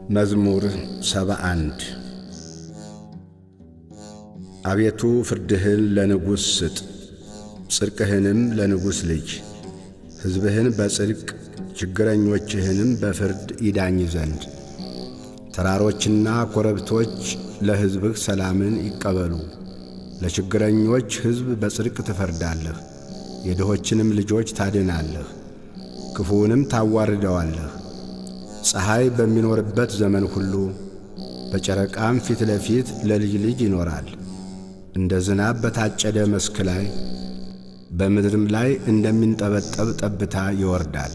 መዝሙር 71 አቤቱ ፍርድህን ለንጉሥ ስጥ፣ ጽድቅህንም ለንጉሥ ልጅ። ሕዝብህን በጽድቅ ችግረኞችህንም በፍርድ ይዳኝ ዘንድ። ተራሮችና ኮረብቶች ለሕዝብህ ሰላምን ይቀበሉ። ለችግረኞች ሕዝብ በጽድቅ ትፈርዳለህ፣ የድሆችንም ልጆች ታድናለህ፣ ክፉውንም ታዋርደዋለህ። ፀሐይ በሚኖርበት ዘመን ሁሉ በጨረቃም ፊት ለፊት ለልጅ ልጅ ይኖራል። እንደ ዝናብ በታጨደ መስክ ላይ በምድርም ላይ እንደሚንጠበጠብ ጠብታ ይወርዳል።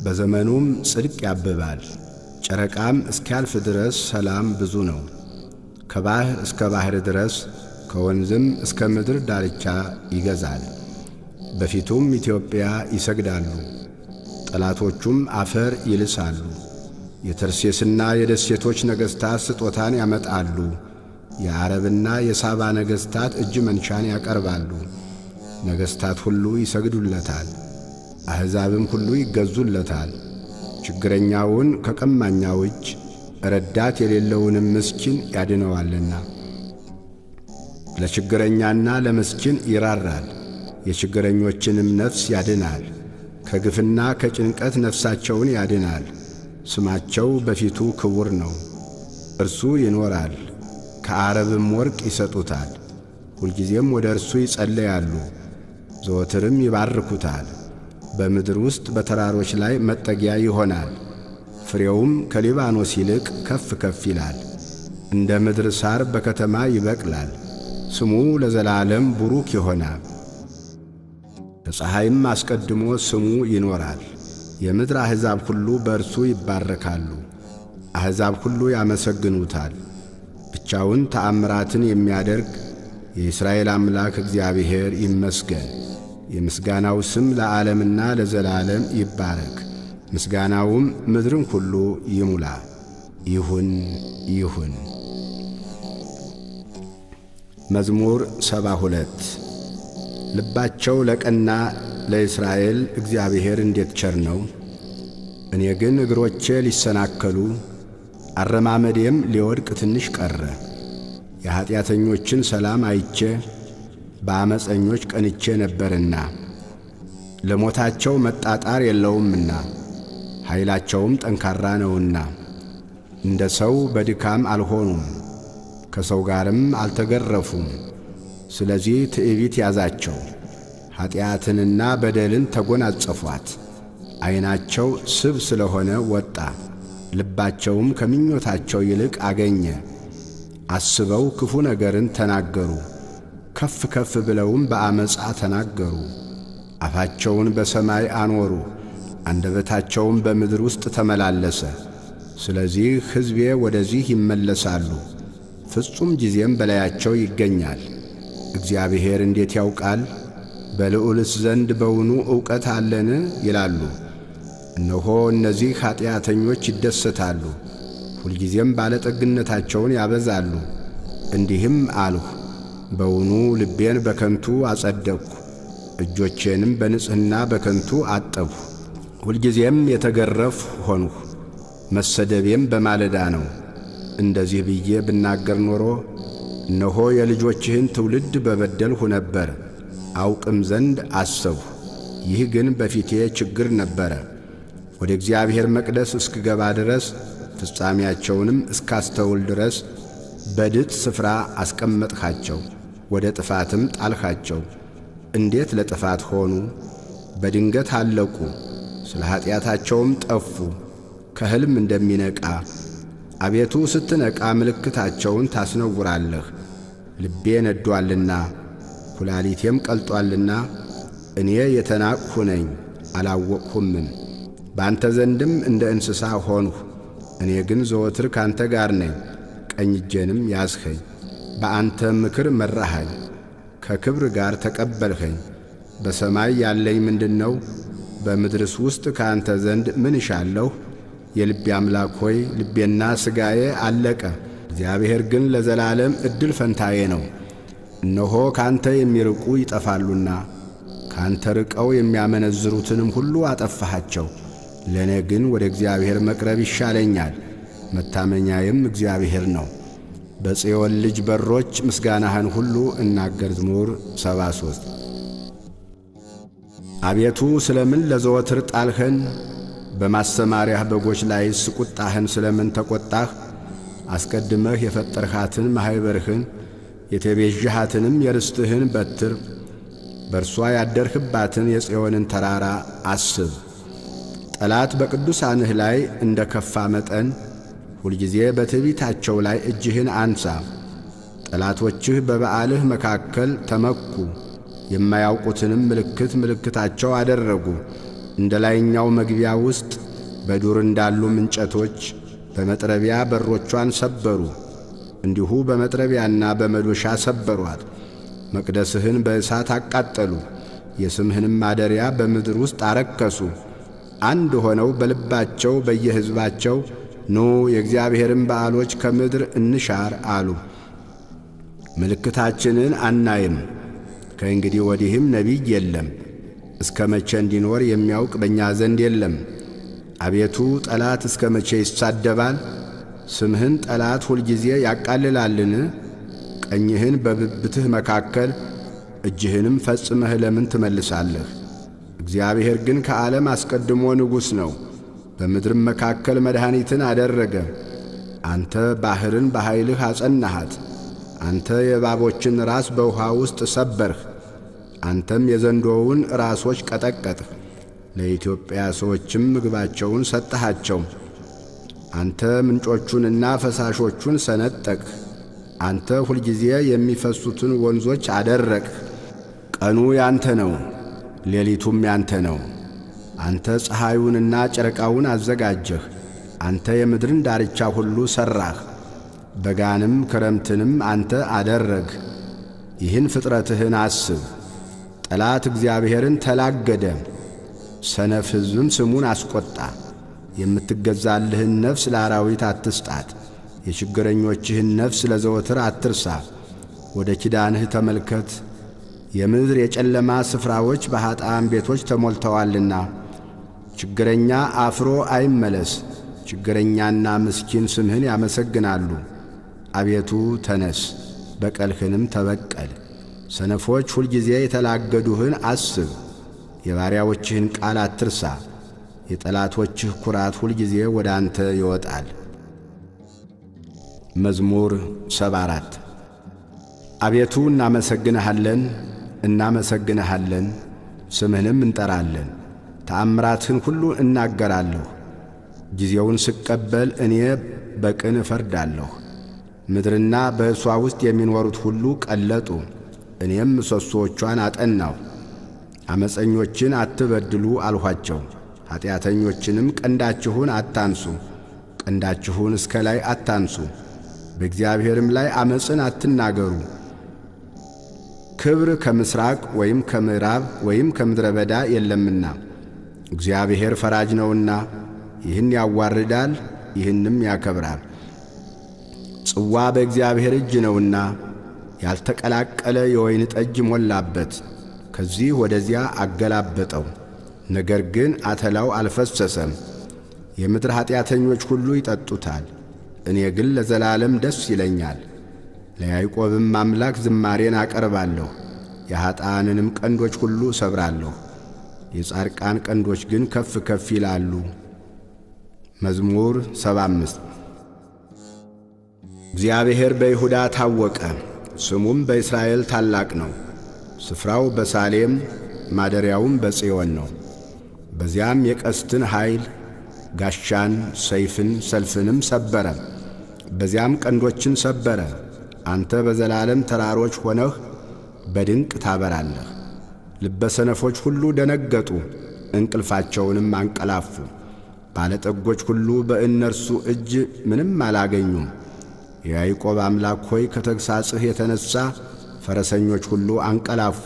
በዘመኑም ጽድቅ ያብባል። ጨረቃም እስኪያልፍ ድረስ ሰላም ብዙ ነው። ከባሕር እስከ ባሕር ድረስ ከወንዝም እስከ ምድር ዳርቻ ይገዛል። በፊቱም ኢትዮጵያ ይሰግዳሉ፣ ጠላቶቹም አፈር ይልሳሉ። የተርሴስና የደሴቶች ነገሥታት ስጦታን ያመጣሉ። የዓረብና የሳባ ነገሥታት እጅ መንሻን ያቀርባሉ። ነገሥታት ሁሉ ይሰግዱለታል፣ አሕዛብም ሁሉ ይገዙለታል። ችግረኛውን ከቀማኛው እጅ ረዳት የሌለውንም ምስኪን ያድነዋልና። ለችግረኛና ለምስኪን ይራራል፣ የችግረኞችንም ነፍስ ያድናል። ከግፍና ከጭንቀት ነፍሳቸውን ያድናል። ስማቸው በፊቱ ክቡር ነው። እርሱ ይኖራል፣ ከዓረብም ወርቅ ይሰጡታል። ሁልጊዜም ወደ እርሱ ይጸለያሉ፣ ዘወትርም ይባርኩታል። በምድር ውስጥ በተራሮች ላይ መጠጊያ ይሆናል። ፍሬውም ከሊባኖስ ይልቅ ከፍ ከፍ ይላል። እንደ ምድር ሣር በከተማ ይበቅላል። ስሙ ለዘላለም ቡሩክ ይሆናል። ከፀሐይም አስቀድሞ ስሙ ይኖራል። የምድር አሕዛብ ሁሉ በእርሱ ይባረካሉ። አሕዛብ ሁሉ ያመሰግኑታል። ብቻውን ተአምራትን የሚያደርግ የእስራኤል አምላክ እግዚአብሔር ይመስገን። የምስጋናው ስም ለዓለምና ለዘላለም ይባረክ። ምስጋናውም ምድርን ሁሉ ይሙላ። ይሁን ይሁን። መዝሙር 72 ልባቸው ለቀና ለእስራኤል እግዚአብሔር እንዴት ቸር ነው! እኔ ግን እግሮቼ ሊሰናከሉ አረማመዴም ሊወድቅ ትንሽ ቀረ። የኀጢአተኞችን ሰላም አይቼ በአመፀኞች ቀንቼ ነበርና፣ ለሞታቸው መጣጣር የለውምና ኃይላቸውም ጠንካራ ነውና። እንደ ሰው በድካም አልሆኑም፣ ከሰው ጋርም አልተገረፉም። ስለዚህ ትዕቢት ያዛቸው፣ ኀጢአትንና በደልን ተጐናጸፏት። ዐይናቸው ስብ ስለሆነ ወጣ፣ ልባቸውም ከምኞታቸው ይልቅ አገኘ። አስበው ክፉ ነገርን ተናገሩ፣ ከፍ ከፍ ብለውም በአመፃ ተናገሩ። አፋቸውን በሰማይ አኖሩ፣ አንደበታቸውም በምድር ውስጥ ተመላለሰ። ስለዚህ ሕዝቤ ወደዚህ ይመለሳሉ፣ ፍጹም ጊዜም በላያቸው ይገኛል። እግዚአብሔር እንዴት ያውቃል? በልዑልስ ዘንድ በውኑ ዕውቀት አለን? ይላሉ። እነሆ እነዚህ ኀጢአተኞች ይደሰታሉ፣ ሁልጊዜም ባለጠግነታቸውን ያበዛሉ። እንዲህም አልሁ፣ በውኑ ልቤን በከንቱ አጸደቅሁ፣ እጆቼንም በንጽሕና በከንቱ አጠብሁ። ሁልጊዜም የተገረፍሁ ሆንሁ፣ መሰደቤም በማለዳ ነው። እንደዚህ ብዬ ብናገር ኖሮ እነሆ የልጆችህን ትውልድ በበደልሁ ነበር፣ አውቅም ዘንድ አሰብሁ። ይህ ግን በፊቴ ችግር ነበረ። ወደ እግዚአብሔር መቅደስ እስክገባ ድረስ ፍጻሜያቸውንም እስካስተውል ድረስ በድጥ ስፍራ አስቀመጥኻቸው፣ ወደ ጥፋትም ጣልኻቸው። እንዴት ለጥፋት ሆኑ! በድንገት አለቁ፣ ስለ ኀጢአታቸውም ጠፉ። ከሕልም እንደሚነቃ አቤቱ ስትነቃ ምልክታቸውን ታስነውራለህ። ልቤ ነዶአልና ኩላሊቴም ቀልጦአልና እኔ የተናቅሁ ነኝ አላወቅሁምም። በአንተ ዘንድም እንደ እንስሳ ሆንሁ። እኔ ግን ዘወትር ካንተ ጋር ነኝ፣ ቀኝ እጄንም ያዝኸኝ። በአንተ ምክር መራኸኝ፣ ከክብር ጋር ተቀበልኸኝ። በሰማይ ያለኝ ምንድነው? በምድርስ ውስጥ ከአንተ ዘንድ ምን እሻለሁ? የልቤ አምላክ ሆይ ልቤና ሥጋዬ አለቀ። እግዚአብሔር ግን ለዘላለም ዕድል ፈንታዬ ነው። እነሆ ካንተ የሚርቁ ይጠፋሉና ካንተ ርቀው የሚያመነዝሩትንም ሁሉ አጠፋሃቸው። ለእኔ ግን ወደ እግዚአብሔር መቅረብ ይሻለኛል፣ መታመኛዬም እግዚአብሔር ነው። በጽዮን ልጅ በሮች ምስጋናህን ሁሉ እናገር። መዝሙር 73 አቤቱ ስለምን ለዘወትር ጣልኸን? በማሰማሪያህ በጎች ላይስ ቁጣህን ስለምን ተቈጣህ? አስቀድመህ የፈጠርሃትን ማኅበርህን የተቤዥሃትንም የርስትህን በትር በእርሷ ያደርህባትን የጽዮንን ተራራ አስብ። ጠላት በቅዱሳንህ ላይ እንደ ከፋ መጠን ሁልጊዜ በትዕቢታቸው ላይ እጅህን አንሣ። ጠላቶችህ በበዓልህ መካከል ተመኩ፣ የማያውቁትንም ምልክታቸው አደረጉ። እንደ ላይኛው መግቢያ ውስጥ በዱር እንዳሉ እንጨቶች በመጥረቢያ በሮቿን ሰበሩ። እንዲሁ በመጥረቢያና በመዶሻ ሰበሯት። መቅደስህን በእሳት አቃጠሉ፣ የስምህንም ማደሪያ በምድር ውስጥ አረከሱ። አንድ ሆነው በልባቸው በየሕዝባቸው ኑ የእግዚአብሔርን በዓሎች ከምድር እንሻር አሉ። ምልክታችንን አናይም፣ ከእንግዲህ ወዲህም ነቢይ የለም፣ እስከ መቼ እንዲኖር የሚያውቅ በእኛ ዘንድ የለም። አቤቱ ጠላት እስከ መቼ ይሳደባል? ስምህን ጠላት ሁልጊዜ ያቃልላልን? ቀኝህን በብብትህ መካከል እጅህንም ፈጽመህ ለምን ትመልሳለህ? እግዚአብሔር ግን ከዓለም አስቀድሞ ንጉሥ ነው፣ በምድርም መካከል መድኃኒትን አደረገ። አንተ ባሕርን በኃይልህ አጸናሃት። አንተ የእባቦችን ራስ በውኃ ውስጥ ሰበርህ። አንተም የዘንዶውን ራሶች ቀጠቀጥህ። ለኢትዮጵያ ሰዎችም ምግባቸውን ሰጠሃቸው። አንተ ምንጮቹንና ፈሳሾቹን ሰነጠቅህ። አንተ ሁልጊዜ የሚፈሱትን ወንዞች አደረቅህ። ቀኑ ያንተ ነው፣ ሌሊቱም ያንተ ነው። አንተ ፀሐዩንና ጨረቃውን አዘጋጀህ። አንተ የምድርን ዳርቻ ሁሉ ሠራህ። በጋንም ክረምትንም አንተ አደረግህ። ይህን ፍጥረትህን አስብ። ጠላት እግዚአብሔርን ተላገደ፣ ሰነፍ ሕዝብም ስሙን አስቈጣ። የምትገዛልህን ነፍስ ለአራዊት አትስጣት፣ የችግረኞችህን ነፍስ ለዘወትር አትርሳ። ወደ ኪዳንህ ተመልከት። የምድር የጨለማ ስፍራዎች በኀጥኣን ቤቶች ተሞልተዋልና። ችግረኛ አፍሮ አይመለስ። ችግረኛና ምስኪን ስምህን ያመሰግናሉ። አቤቱ ተነስ፣ በቀልህንም ተበቀል። ሰነፎች ሁልጊዜ የተላገዱህን አስብ። የባሪያዎችህን ቃል አትርሳ። የጠላቶችህ ኩራት ሁልጊዜ ወደ አንተ ይወጣል። መዝሙር 74 አቤቱ እናመሰግንሃለን፣ እናመሰግንሃለን፣ ስምህንም እንጠራለን። ተአምራትህን ሁሉ እናገራለሁ። ጊዜውን ስቀበል እኔ በቅን እፈርዳለሁ። ምድርና በእርሷ ውስጥ የሚኖሩት ሁሉ ቀለጡ። እኔም ምሰሶቿን አጠናሁ። ዓመፀኞችን አትበድሉ አልኋቸው። ኀጢአተኞችንም ቀንዳችሁን አታንሱ፣ ቀንዳችሁን እስከ ላይ አታንሱ። በእግዚአብሔርም ላይ ዓመፅን አትናገሩ። ክብር ከምሥራቅ ወይም ከምዕራብ ወይም ከምድረ በዳ የለምና። እግዚአብሔር ፈራጅ ነውና ይህን ያዋርዳል፣ ይህንም ያከብራል። ጽዋ በእግዚአብሔር እጅ ነውና ያልተቀላቀለ የወይን ጠጅ ሞላበት። ከዚህ ወደዚያ አገላበጠው፣ ነገር ግን አተላው አልፈሰሰም። የምድር ኀጢአተኞች ሁሉ ይጠጡታል፣ እኔ ግን ለዘላለም ደስ ይለኛል። ለያዕቆብም አምላክ ዝማሬን አቀርባለሁ። የኀጥኣንንም ቀንዶች ሁሉ እሰብራለሁ፣ የጻድቃን ቀንዶች ግን ከፍ ከፍ ይላሉ። መዝሙር 75 እግዚአብሔር በይሁዳ ታወቀ፣ ስሙም በእስራኤል ታላቅ ነው። ስፍራው በሳሌም ማደሪያውም በጽዮን ነው። በዚያም የቀስትን ኃይል ጋሻን፣ ሰይፍን፣ ሰልፍንም ሰበረ። በዚያም ቀንዶችን ሰበረ። አንተ በዘላለም ተራሮች ሆነህ በድንቅ ታበራለህ። ልበ ሰነፎች ሁሉ ደነገጡ፣ እንቅልፋቸውንም አንቀላፉ። ባለጠጎች ሁሉ በእነርሱ እጅ ምንም አላገኙም። የያዕቆብ አምላክ ሆይ ከተግሣጽህ የተነሣ ፈረሰኞች ሁሉ አንቀላፉ።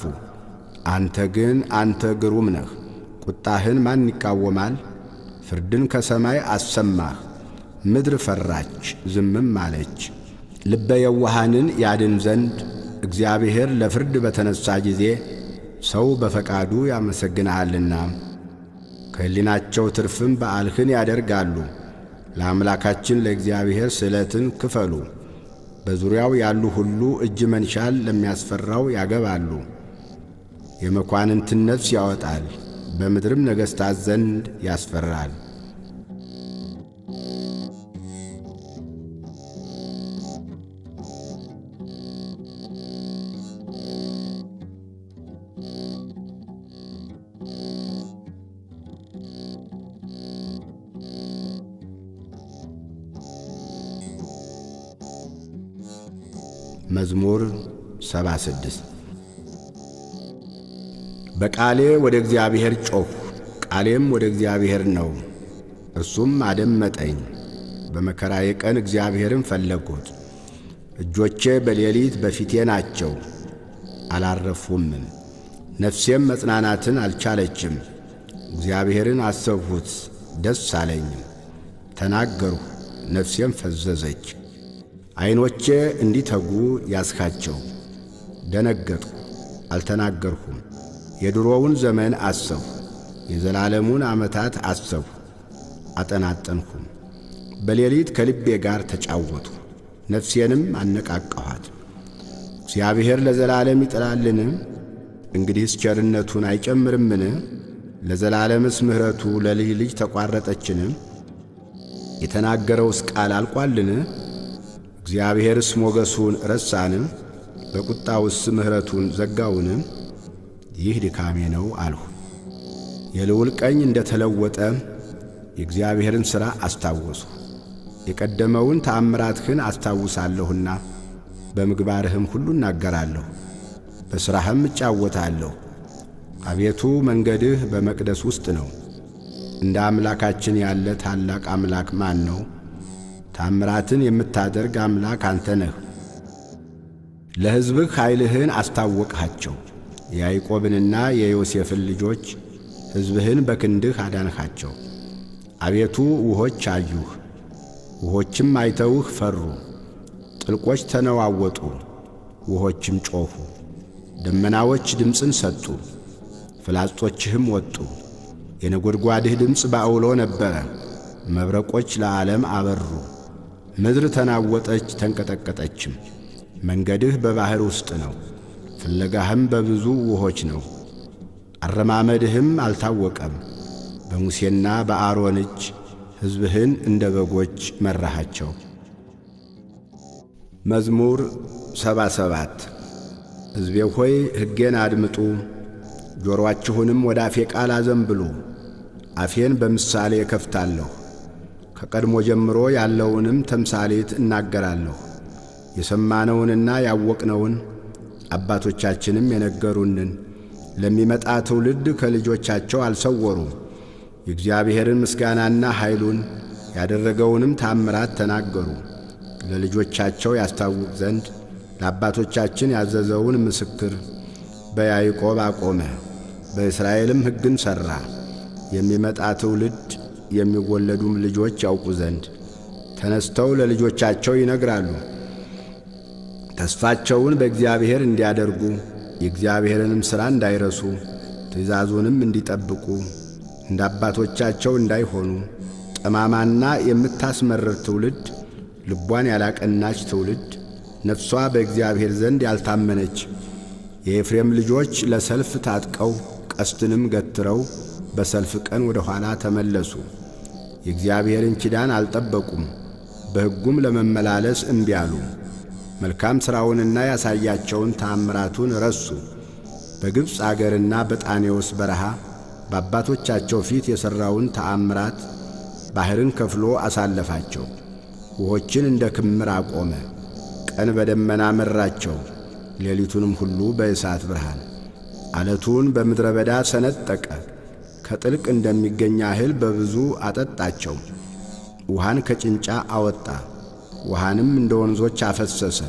አንተ ግን አንተ ግሩም ነህ። ቁጣህን ማን ይቃወማል? ፍርድን ከሰማይ አሰማህ። ምድር ፈራች፣ ዝምም አለች። ልበ የዋሃንን ያድን ዘንድ እግዚአብሔር ለፍርድ በተነሣ ጊዜ ሰው በፈቃዱ ያመሰግንሃልና። ከሕሊናቸው ትርፍም በዓልህን ያደርጋሉ። ለአምላካችን ለእግዚአብሔር ስዕለትን ክፈሉ። በዙሪያው ያሉ ሁሉ እጅ መንሻል ለሚያስፈራው ያገባሉ። የመኳንንትን ነፍስ ያወጣል፣ በምድርም ነገሥታት ዘንድ ያስፈራል። መዝሙር 76 በቃሌ ወደ እግዚአብሔር ጮኽሁ፣ ቃሌም ወደ እግዚአብሔር ነው፣ እርሱም አደመጠኝ። በመከራዬ ቀን እግዚአብሔርን ፈለግሁት። እጆቼ በሌሊት በፊቴ ናቸው፣ አላረፉምም። ነፍሴም መጽናናትን አልቻለችም። እግዚአብሔርን አሰብሁት፣ ደስ አለኝም። ተናገርሁ፣ ነፍሴም ፈዘዘች። ዐይኖቼ እንዲተጉ ያዝካቸው። ደነገጥሁ፣ አልተናገርሁም። የድሮውን ዘመን አሰብሁ፣ የዘላለሙን ዓመታት አሰብሁ፣ አጠናጠንሁም። በሌሊት ከልቤ ጋር ተጫወትሁ፣ ነፍሴንም አነቃቃኋት። እግዚአብሔር ለዘላለም ይጥላልን? እንግዲህስ ቸርነቱን አይጨምርምን? ለዘላለምስ ምሕረቱ ለልጅ ልጅ ተቋረጠችን? የተናገረውስ ቃል አልቋልን? እግዚአብሔርስ ሞገሱን ረሳን? በቁጣውስ ምሕረቱን ዘጋውን? ይህ ድካሜ ነው አልሁ። የልዑል ቀኝ እንደ ተለወጠ የእግዚአብሔርን ሥራ አስታወስሁ። የቀደመውን ተአምራትህን አስታውሳለሁና በምግባርህም ሁሉ እናገራለሁ፣ በሥራህም እጫወታለሁ። አቤቱ መንገድህ በመቅደስ ውስጥ ነው። እንደ አምላካችን ያለ ታላቅ አምላክ ማን ነው? ታምራትን የምታደርግ አምላክ አንተ ነህ። ለሕዝብህ ኃይልህን አስታወቅሃቸው። የያዕቆብንና የዮሴፍን ልጆች ሕዝብህን በክንድህ አዳንሃቸው። አቤቱ ውኆች አዩህ፣ ውኆችም አይተውህ ፈሩ። ጥልቆች ተነዋወጡ፣ ውኆችም ጮኹ። ደመናዎች ድምፅን ሰጡ፣ ፍላጾችህም ወጡ። የነጐድጓድህ ድምፅ በዐውሎ ነበረ፣ መብረቆች ለዓለም አበሩ። ምድር ተናወጠች ተንቀጠቀጠችም። መንገድህ በባሕር ውስጥ ነው፣ ፍለጋህም በብዙ ውኆች ነው። አረማመድህም አልታወቀም። በሙሴና በአሮን እጅ ሕዝብህን እንደ በጎች መራሃቸው። መዝሙር 77 ሕዝቤ ሆይ ሕጌን አድምጡ፣ ጆሮአችሁንም ወደ አፌ ቃል አዘንብሉ። አፌን በምሳሌ እከፍታለሁ፣ ከቀድሞ ጀምሮ ያለውንም ተምሳሌት እናገራለሁ። የሰማነውንና ያወቅነውን አባቶቻችንም የነገሩንን ለሚመጣ ትውልድ ከልጆቻቸው አልሰወሩም። የእግዚአብሔርን ምስጋናና ኃይሉን ያደረገውንም ታምራት ተናገሩ። ለልጆቻቸው ያስታውቅ ዘንድ ለአባቶቻችን ያዘዘውን ምስክር በያዕቆብ አቆመ፣ በእስራኤልም ሕግን ሠራ። የሚመጣ ትውልድ የሚወለዱም ልጆች ያውቁ ዘንድ ተነስተው ለልጆቻቸው ይነግራሉ። ተስፋቸውን በእግዚአብሔር እንዲያደርጉ የእግዚአብሔርንም ሥራ እንዳይረሱ ትእዛዙንም እንዲጠብቁ እንደ አባቶቻቸው እንዳይሆኑ ጠማማና የምታስመርር ትውልድ፣ ልቧን ያላቀናች ትውልድ፣ ነፍሷ በእግዚአብሔር ዘንድ ያልታመነች። የኤፍሬም ልጆች ለሰልፍ ታጥቀው ቀስትንም ገትረው በሰልፍ ቀን ወደ ኋላ ተመለሱ። የእግዚአብሔርን ኪዳን አልጠበቁም፣ በሕጉም ለመመላለስ እምቢ አሉ። መልካም ሥራውንና ያሳያቸውን ተአምራቱን ረሱ። በግብፅ አገርና በጣኔዎስ በረሃ በአባቶቻቸው ፊት የሠራውን ተአምራት ባሕርን ከፍሎ አሳለፋቸው። ውኆችን እንደ ክምር አቆመ። ቀን በደመና መራቸው፣ ሌሊቱንም ሁሉ በእሳት ብርሃን። ዓለቱን በምድረ በዳ ሰነጠቀ፣ ከጥልቅ እንደሚገኝ እህል በብዙ አጠጣቸው። ውሃን ከጭንጫ አወጣ፣ ውሃንም እንደ ወንዞች አፈሰሰ።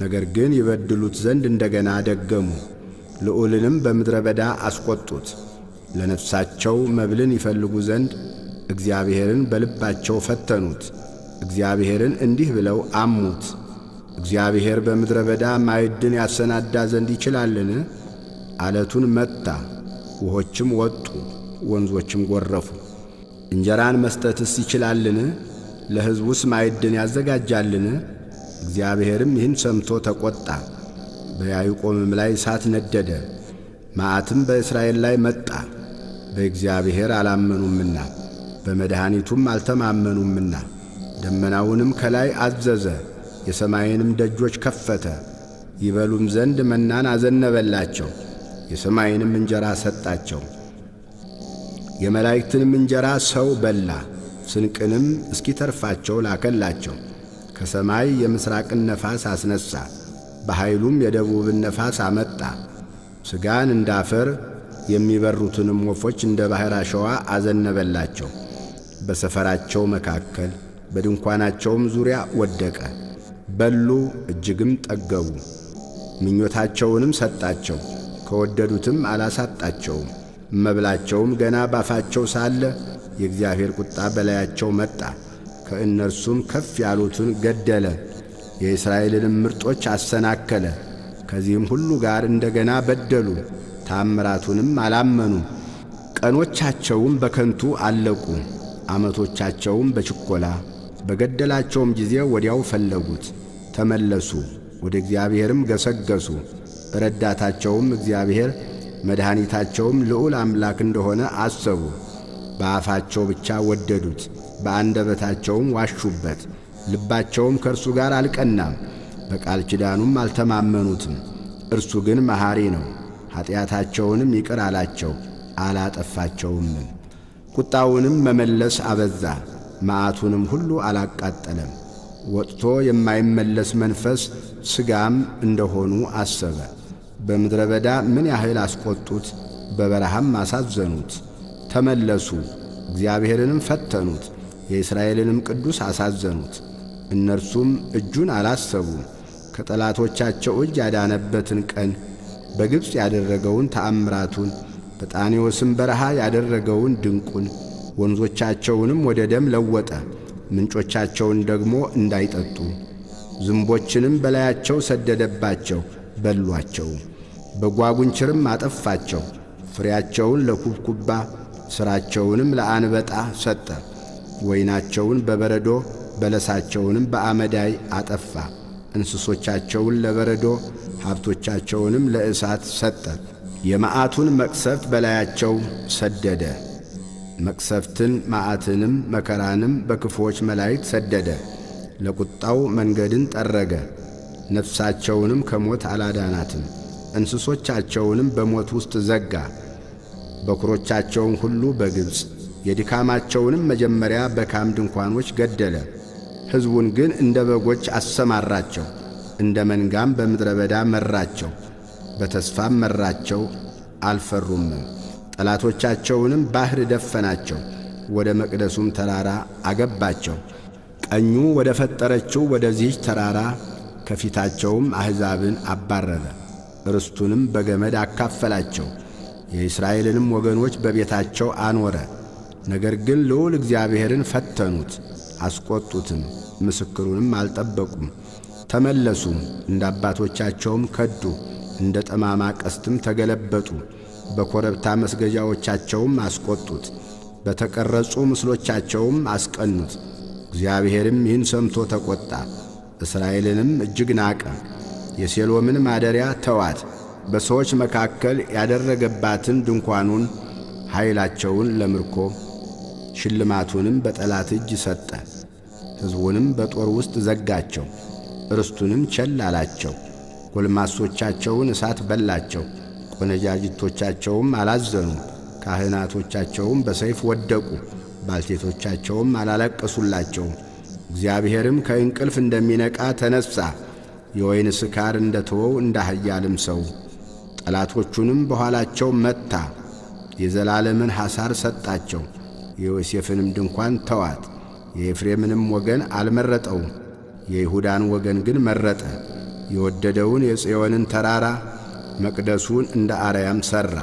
ነገር ግን ይበድሉት ዘንድ እንደገና ደገሙ፣ ልዑልንም በምድረ በዳ አስቈጡት። ለነፍሳቸው መብልን ይፈልጉ ዘንድ እግዚአብሔርን በልባቸው ፈተኑት። እግዚአብሔርን እንዲህ ብለው አሙት፣ እግዚአብሔር በምድረ በዳ ማዕድን ያሰናዳ ዘንድ ይችላልን? ዓለቱን መታ፣ ውኆችም ወጡ፣ ወንዞችም ጐረፉ። እንጀራን መስጠትስ ይችላልን? ለሕዝቡስ ማዕድን ያዘጋጃልን? እግዚአብሔርም ይህን ሰምቶ ተቈጣ። በያዕቆብም ላይ እሳት ነደደ፣ መዓትም በእስራኤል ላይ መጣ። በእግዚአብሔር አላመኑምና በመድኃኒቱም አልተማመኑምና። ደመናውንም ከላይ አዘዘ፣ የሰማይንም ደጆች ከፈተ። ይበሉም ዘንድ መናን አዘነበላቸው፣ የሰማይንም እንጀራ ሰጣቸው። የመላእክትንም እንጀራ ሰው በላ፣ ስንቅንም እስኪተርፋቸው ላከላቸው። ከሰማይ የምሥራቅን ነፋስ አስነሣ፣ በኃይሉም የደቡብን ነፋስ አመጣ። ሥጋን እንዳፈር የሚበሩትንም ወፎች እንደ ባሕር አሸዋ አዘነበላቸው። በሰፈራቸው መካከል በድንኳናቸውም ዙሪያ ወደቀ። በሉ እጅግም ጠገቡ። ምኞታቸውንም ሰጣቸው፣ ከወደዱትም አላሳጣቸውም። መብላቸውም ገና ባፋቸው ሳለ የእግዚአብሔር ቁጣ በላያቸው መጣ። ከእነርሱም ከፍ ያሉትን ገደለ፣ የእስራኤልንም ምርጦች አሰናከለ። ከዚህም ሁሉ ጋር እንደገና በደሉ፣ ታምራቱንም አላመኑም። ቀኖቻቸውም በከንቱ አለቁ፣ ዓመቶቻቸውም በችኰላ። በገደላቸውም ጊዜ ወዲያው ፈለጉት፣ ተመለሱ፣ ወደ እግዚአብሔርም ገሰገሱ። ረዳታቸውም እግዚአብሔር መድኃኒታቸውም ልዑል አምላክ እንደሆነ አሰቡ። በአፋቸው ብቻ ወደዱት፣ በአንደበታቸውም ዋሹበት። ልባቸውም ከእርሱ ጋር አልቀናም፣ በቃል ኪዳኑም አልተማመኑትም። እርሱ ግን መሐሪ ነው፣ ኀጢአታቸውንም ይቅር አላቸው፣ አላጠፋቸውም። ቁጣውንም መመለስ አበዛ፣ መዓቱንም ሁሉ አላቃጠለም። ወጥቶ የማይመለስ መንፈስ ሥጋም እንደሆኑ አሰበ። በምድረ በዳ ምን ያህል አስቈጡት፣ በበረሃም አሳዘኑት። ተመለሱ፣ እግዚአብሔርንም ፈተኑት፣ የእስራኤልንም ቅዱስ አሳዘኑት። እነርሱም እጁን አላሰቡም። ከጠላቶቻቸው እጅ ያዳነበትን ቀን፣ በግብፅ ያደረገውን ተአምራቱን፣ በጣኔዎስም በረሃ ያደረገውን ድንቁን፣ ወንዞቻቸውንም ወደ ደም ለወጠ፣ ምንጮቻቸውን ደግሞ እንዳይጠጡ። ዝንቦችንም በላያቸው ሰደደባቸው፣ በሏቸው። በጓጉንችርም አጠፋቸው። ፍሬያቸውን ለኩብኩባ ሥራቸውንም ለአንበጣ ሰጠ። ወይናቸውን በበረዶ በለሳቸውንም በአመዳይ አጠፋ። እንስሶቻቸውን ለበረዶ ሀብቶቻቸውንም ለእሳት ሰጠ። የመዓቱን መቅሰፍት በላያቸው ሰደደ። መቅሰፍትን መዓትንም መከራንም በክፉዎች መላእክት ሰደደ። ለቁጣው መንገድን ጠረገ፣ ነፍሳቸውንም ከሞት አላዳናትም። እንስሶቻቸውንም በሞት ውስጥ ዘጋ። በኵሮቻቸውን ሁሉ በግብፅ የድካማቸውንም መጀመሪያ በካም ድንኳኖች ገደለ። ሕዝቡን ግን እንደ በጎች አሰማራቸው፣ እንደ መንጋም በምድረ በዳ መራቸው። በተስፋም መራቸው፣ አልፈሩምም። ጠላቶቻቸውንም ባሕር ደፈናቸው፣ ወደ መቅደሱም ተራራ አገባቸው። ቀኙ ወደ ፈጠረችው ወደዚህች ተራራ ከፊታቸውም አሕዛብን አባረረ። ርስቱንም በገመድ አካፈላቸው፣ የእስራኤልንም ወገኖች በቤታቸው አኖረ። ነገር ግን ልዑል እግዚአብሔርን ፈተኑት፣ አስቈጡትም፣ ምስክሩንም አልጠበቁም። ተመለሱም፣ እንደ አባቶቻቸውም ከዱ፣ እንደ ጠማማ ቀስትም ተገለበጡ። በኮረብታ መስገጃዎቻቸውም አስቈጡት፣ በተቀረጹ ምስሎቻቸውም አስቀኑት። እግዚአብሔርም ይህን ሰምቶ ተቈጣ፣ እስራኤልንም እጅግ ናቀ። የሴሎምን ማደሪያ ተዋት፣ በሰዎች መካከል ያደረገባትን ድንኳኑን፣ ኃይላቸውን ለምርኮ ሽልማቱንም በጠላት እጅ ሰጠ። ሕዝቡንም በጦር ውስጥ ዘጋቸው፣ ርስቱንም ቸል አላቸው። ጎልማሶቻቸውን እሳት በላቸው፣ ቆነጃጅቶቻቸውም አላዘኑም። ካህናቶቻቸውም በሰይፍ ወደቁ፣ ባልቴቶቻቸውም አላለቀሱላቸውም። እግዚአብሔርም ከእንቅልፍ እንደሚነቃ ተነሣ፣ የወይን ስካር እንደ ተወው እንደ ኃያልም ሰው። ጠላቶቹንም በኋላቸው መታ፣ የዘላለምን ሐሳር ሰጣቸው። የዮሴፍንም ድንኳን ተዋት፣ የኤፍሬምንም ወገን አልመረጠውም፣ የይሁዳን ወገን ግን መረጠ። የወደደውን የጽዮንን ተራራ መቅደሱን እንደ አርያም ሠራ፣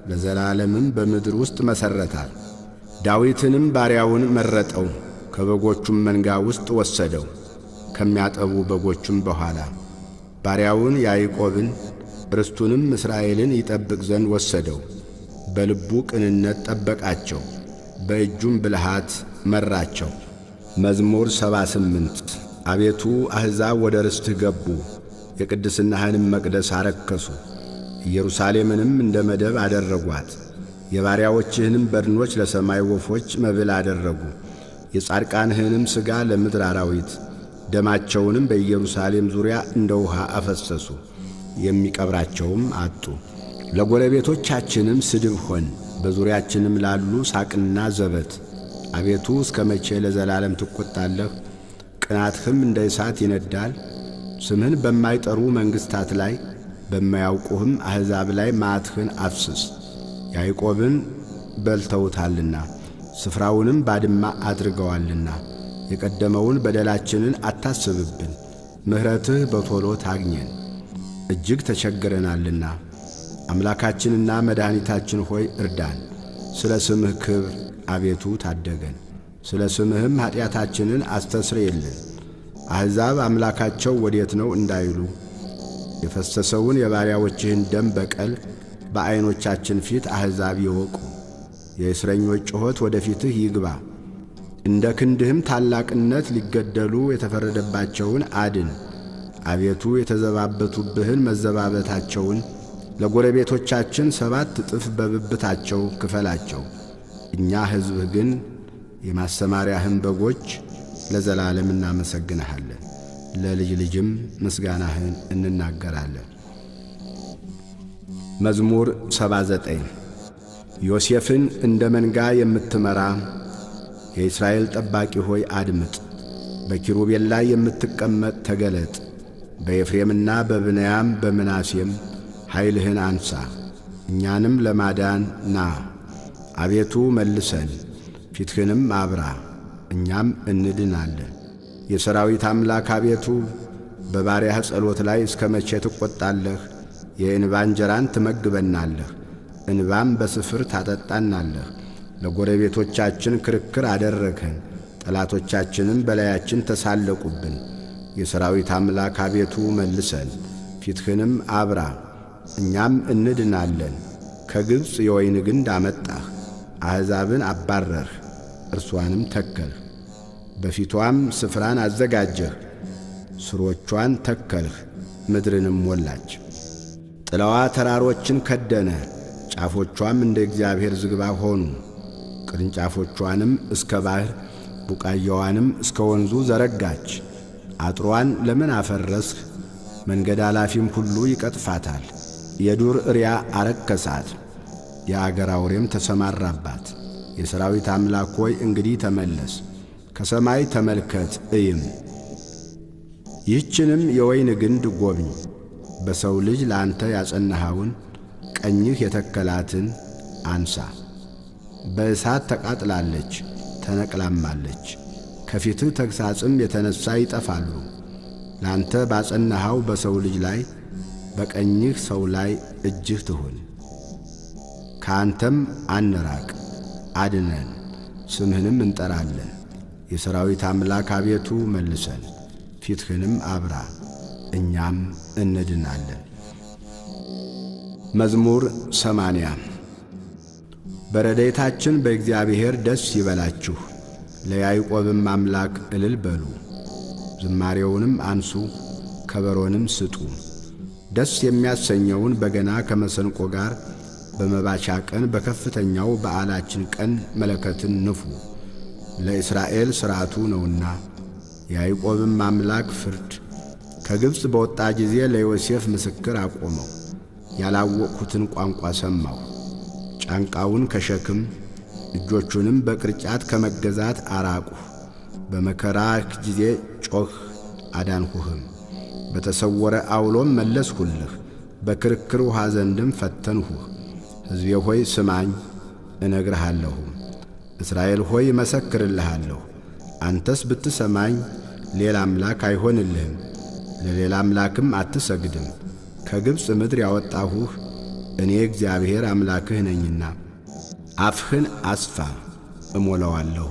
ለዘላለምም በምድር ውስጥ መሠረታል። ዳዊትንም ባሪያውን መረጠው፣ ከበጎቹም መንጋ ውስጥ ወሰደው፣ ከሚያጠቡ በጎቹም በኋላ። ባሪያውን ያዕቆብን ርስቱንም እስራኤልን ይጠብቅ ዘንድ ወሰደው። በልቡ ቅንነት ጠበቃቸው፣ በእጁም ብልሃት መራቸው። መዝሙር 78 አቤቱ አሕዛብ ወደ ርስትህ ገቡ፣ የቅድስናህንም መቅደስ አረከሱ። ኢየሩሳሌምንም እንደ መደብ አደረጓት። የባሪያዎችህንም በድኖች ለሰማይ ወፎች መብል አደረጉ። የጻድቃንህንም ሥጋ ለምድር አራዊት፣ ደማቸውንም በኢየሩሳሌም ዙሪያ እንደ ውሃ አፈሰሱ፣ የሚቀብራቸውም አጡ። ለጎረቤቶቻችንም ስድብ ሆን፣ በዙሪያችንም ላሉ ሳቅና ዘበት። አቤቱ እስከ መቼ ለዘላለም ትቈጣለህ? ቅናትህም እንደ እሳት ይነዳል። ስምህን በማይጠሩ መንግሥታት ላይ በማያውቁህም አሕዛብ ላይ መዓትህን አፍስስ። ያዕቆብን በልተውታልና ስፍራውንም ባድማ አድርገዋልና። የቀደመውን በደላችንን አታስብብን፣ ምሕረትህ በቶሎ ታግኘን፣ እጅግ ተቸግረናልና። አምላካችንና መድኃኒታችን ሆይ እርዳን። ስለ ስምህ ክብር አቤቱ ታደገን፣ ስለ ስምህም ኀጢአታችንን አስተስርየልን። አሕዛብ አምላካቸው ወዴት ነው እንዳይሉ የፈሰሰውን የባሪያዎችህን ደም በቀል በዐይኖቻችን ፊት አሕዛብ ይወቁ። የእስረኞች ጩኸት ወደ ፊትህ ይግባ። እንደ ክንድህም ታላቅነት ሊገደሉ የተፈረደባቸውን አድን። አቤቱ የተዘባበቱብህን መዘባበታቸውን ለጎረቤቶቻችን 7 እጥፍ በብብታቸው ክፈላቸው። እኛ ሕዝብህ ግን የማሰማሪያህን በጎች ለዘላለም እናመሰግንሃለን፣ ለልጅ ልጅም ምስጋናህን እንናገራለን። መዝሙር 79 ዮሴፍን እንደ መንጋ የምትመራ የእስራኤል ጠባቂ ሆይ አድምጥ። በኪሩቤል ላይ የምትቀመጥ ተገለጥ። በኤፍሬምና በብንያም በምናሴም ኃይልህን አንሣ፣ እኛንም ለማዳን ና። አቤቱ መልሰን፣ ፊትህንም አብራ፣ እኛም እንድናለን። የሰራዊት አምላክ አቤቱ በባሪያህ ጸሎት ላይ እስከ መቼ ትቈጣለህ? የእንባ እንጀራን ትመግበናለህ፣ እንባም በስፍር ታጠጣናለህ። ለጎረቤቶቻችን ክርክር አደረግኸን፣ ጠላቶቻችንም በላያችን ተሳለቁብን። የሰራዊት አምላክ አቤቱ መልሰን፣ ፊትህንም አብራ፣ እኛም እንድናለን። ከግብፅ የወይን ግንድ አመጣህ፣ አሕዛብን አባረርህ፣ እርሷንም ተከልህ። በፊቷም ስፍራን አዘጋጀህ፣ ሥሮቿን ተከልህ፣ ምድርንም ሞላች። ጥላዋ ተራሮችን ከደነ፣ ጫፎቿም እንደ እግዚአብሔር ዝግባ ሆኑ። ቅርንጫፎቿንም እስከ ባሕር ቡቃያዋንም እስከ ወንዙ ዘረጋች። አጥሯን ለምን አፈረስህ? መንገድ አላፊም ሁሉ ይቀጥፋታል። የዱር እሪያ አረከሳት፣ የአገር አውሬም ተሰማራባት። የሰራዊት አምላክ ሆይ እንግዲህ ተመለስ፣ ከሰማይ ተመልከት እይም። ይህችንም የወይን ግንድ ጐብኝ። በሰው ልጅ ለአንተ ያጸናኸውን ቀኝህ የተከላትን አንሳ። በእሳት ተቃጥላለች ተነቅላማለች፣ ከፊትህ ተግሣጽም የተነሣ ይጠፋሉ። ለአንተ ባጸናኸው በሰው ልጅ ላይ በቀኝህ ሰው ላይ እጅህ ትሁን። ከአንተም አንራቅ፣ አድነን፣ ስምህንም እንጠራለን። የሰራዊት አምላክ አቤቱ መልሰን፣ ፊትህንም አብራ፣ እኛም እንድናለን። መዝሙር 80 በረድኤታችን በእግዚአብሔር ደስ ይበላችሁ፣ ለያዕቆብም አምላክ እልል በሉ። ዝማሬውንም አንሱ፣ ከበሮንም ስጡ። ደስ የሚያሰኘውን በገና ከመሰንቆ ጋር በመባቻ ቀን በከፍተኛው በዓላችን ቀን መለከትን ንፉ። ለእስራኤል ሥርዓቱ ነውና የያዕቆብም አምላክ ፍርድ። ከግብፅ በወጣ ጊዜ ለዮሴፍ ምስክር አቆመው። ያላወቅሁትን ቋንቋ ሰማሁ። ጫንቃውን ከሸክም እጆቹንም በቅርጫት ከመገዛት አራቅሁ። በመከራህ ጊዜ ጮኽ አዳንሁህም። በተሰወረ አውሎም መለስሁልህ፣ በክርክር ውሃ ዘንድም ፈተንሁህ። ሕዝቤ ሆይ ስማኝ እነግርሃለሁ፣ እስራኤል ሆይ እመሰክርልሃለሁ። አንተስ ብትሰማኝ ሌላ አምላክ አይሆንልህም፣ ለሌላ አምላክም አትሰግድም። ከግብፅ ምድር ያወጣሁህ እኔ እግዚአብሔር አምላክህ ነኝና። አፍህን አስፋ እሞላዋለሁ።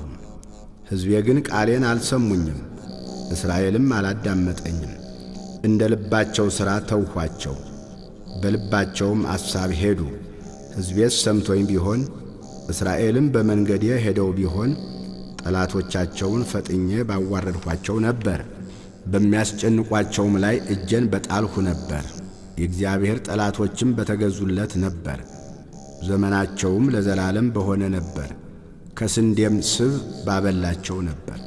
ሕዝቤ ግን ቃሌን አልሰሙኝም፣ እስራኤልም አላዳመጠኝም። እንደ ልባቸው ሥራ ተውኋቸው፣ በልባቸውም አሳብ ሄዱ። ሕዝቤስ ሰምቶኝ ቢሆን እስራኤልም በመንገዴ ሄደው ቢሆን ጠላቶቻቸውን ፈጥኜ ባዋረድኋቸው ነበር። በሚያስጨንቋቸውም ላይ እጄን በጣልሁ ነበር። የእግዚአብሔር ጠላቶችም በተገዙለት ነበር። ዘመናቸውም ለዘላለም በሆነ ነበር። ከስንዴም ስብ ባበላቸው ነበር፣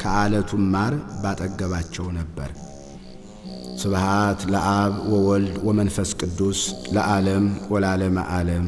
ከዓለቱም ማር ባጠገባቸው ነበር። ስብሃት ለአብ ወወልድ ወመንፈስ ቅዱስ ለዓለም ወለዓለመ ዓለም።